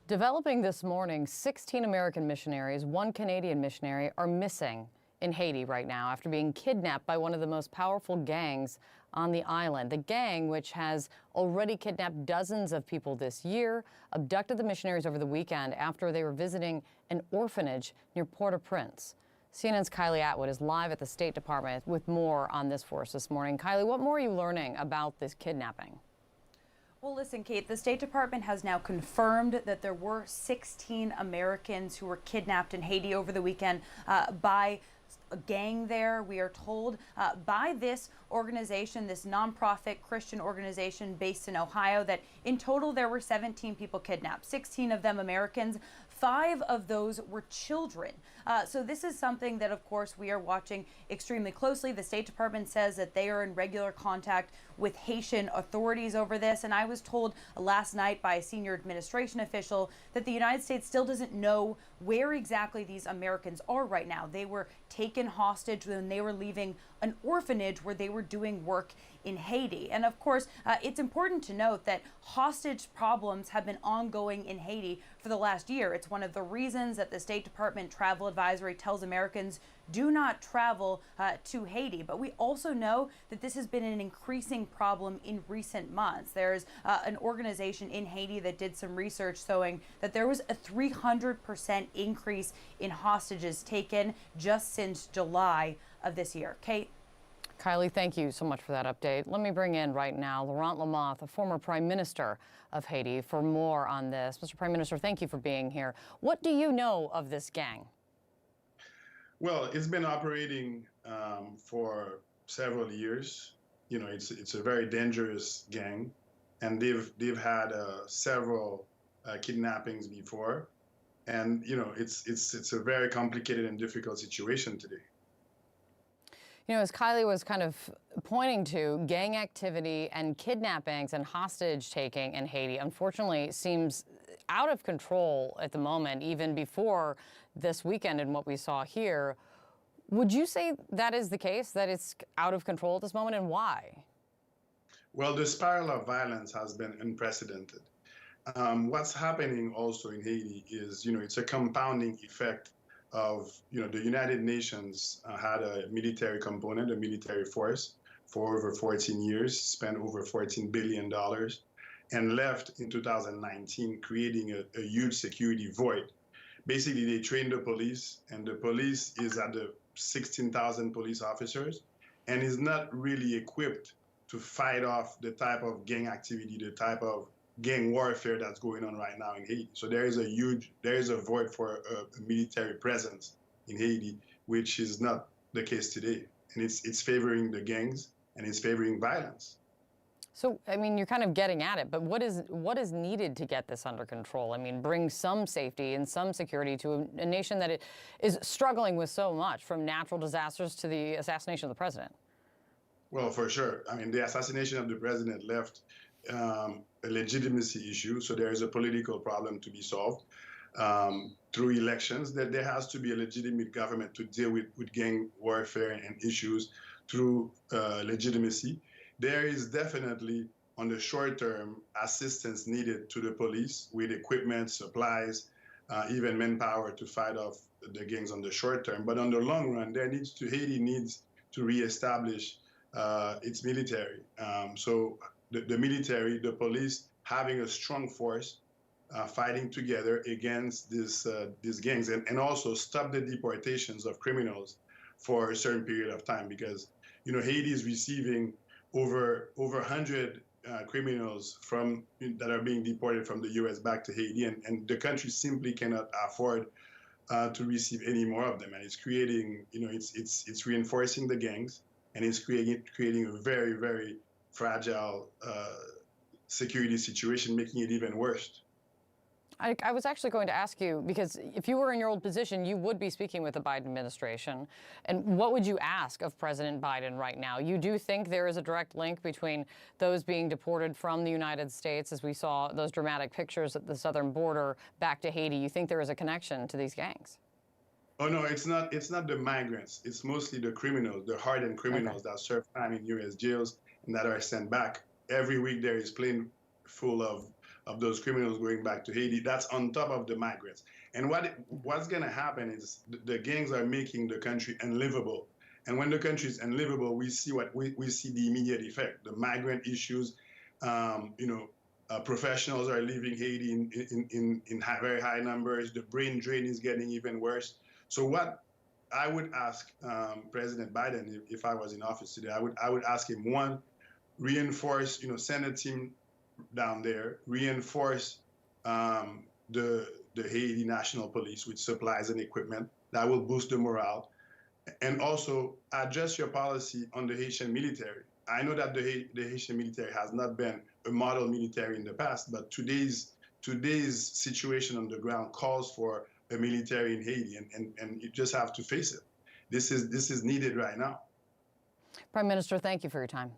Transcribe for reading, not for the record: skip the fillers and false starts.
Developing this morning, 16 American missionaries, one Canadian missionary are missing in Haiti right now after being kidnapped by one of the most powerful gangs on the island. The gang, which has already kidnapped dozens of people this year, abducted the missionaries over the weekend after they were visiting an orphanage near Port-au-Prince. CNN's Kylie Atwood is live at the State Department with more on this for us this morning. Kylie, what more are you learning about this kidnapping? Well, listen, Kate, the State Department has now confirmed that there were 16 Americans who were kidnapped in Haiti over the weekend by a gang there, we are told, by this organization, this nonprofit Christian organization based in Ohio, that in total there were 17 people kidnapped, 16 of them Americans. 5 of those were children. So this is something that, of course, we are watching extremely closely. The State Department says that they are in regular contact with Haitian authorities over this. And I was told last night by a senior administration official that the United States still doesn't know where exactly these Americans are right now. They were taken hostage when they were leaving an orphanage where they were doing work in Haiti. And of course, it's important to note that hostage problems have been ongoing in Haiti for the last year. It's one of the reasons that the State Department travel advisory tells Americans do not travel to Haiti. But we also know that this has been an increasing problem in recent months. There's an organization in Haiti that did some research showing that there was a 300% increase in hostages taken just since July of this year. Kate? Kylie, thank you so much for that update. Let me bring in right now Laurent Lamothe, a former Prime Minister of Haiti, for more on this. Mr. Prime Minister, thank you for being here. What do you know of this gang? Well, it's been operating for several years. You know, it's a very dangerous gang, and they've had several kidnappings before, and you know, it's a very complicated and difficult situation today. You know, as Kylie was kind of pointing to, gang activity and kidnappings and hostage taking in Haiti, unfortunately, seems out of control at the moment, even before this weekend and what we saw here. Would you say that is the case, that it's out of control at this moment, and why? Well, the spiral of violence has been unprecedented. What's happening also in Haiti is, you know, it's a compounding effect of, you know, the United Nations had a military component, a military force for over 14 years, spent over $14 billion, and left in 2019, creating a huge security void. Basically, they trained the police, and the police is at the 16,000 police officers, and is not really equipped to fight off the type of gang activity, the type of gang warfare that's going on right now in Haiti. So there is a void for a military presence in Haiti, which is not the case today. And it's favoring the gangs, and it's favoring violence. So, I mean, you're kind of getting at it, but what is needed to get this under control? I mean, bring some safety and some security to a nation that is struggling with so much, from natural disasters to the assassination of the president. Well, for sure. I mean, the assassination of the president left a legitimacy issue, so there is a political problem to be solved through elections. That there has to be a legitimate government to deal with gang warfare and issues through legitimacy. There is definitely, on the short term, assistance needed to the police with equipment, supplies, even manpower to fight off the gangs on the short term. But on the long run, Haiti needs to reestablish its military. So the military, the police, having a strong force, fighting together against these gangs, and also stop the deportations of criminals for a certain period of time, because, you know, Haiti is receiving over 100 criminals that are being deported from the U.S. back to Haiti, and the country simply cannot afford to receive any more of them, and it's creating, you know, it's reinforcing the gangs, and it's creating a very, very fragile security situation, making it even worse. I was actually going to ask you, because if you were in your old position, you would be speaking with the Biden administration. And what would you ask of President Biden right now? You do think there is a direct link between those being deported from the United States, as we saw those dramatic pictures at the southern border, back to Haiti? You think there is a connection to these gangs? Oh, no, it's not the migrants. It's mostly the criminals, the hardened criminals that serve time in U.S. jails and that are sent back. Every week there is plane full of of those criminals going back to Haiti. That's on top of the migrants. And what's going to happen is the gangs are making the country unlivable. And when the country is unlivable, we see we see the immediate effect. The migrant issues, professionals are leaving Haiti in very high numbers. The brain drain is getting even worse. So what I would ask President Biden, if I was in office today, I would ask him, one, reinforce, send a team down there, reinforce the Haiti National Police with supplies and equipment that will boost the morale, and also adjust your policy on the Haitian military. I know that the Haitian military has not been a model military in the past, but today's situation on the ground calls for a military in Haiti, and you just have to face it. This is needed right now. Prime Minister, thank you for your time.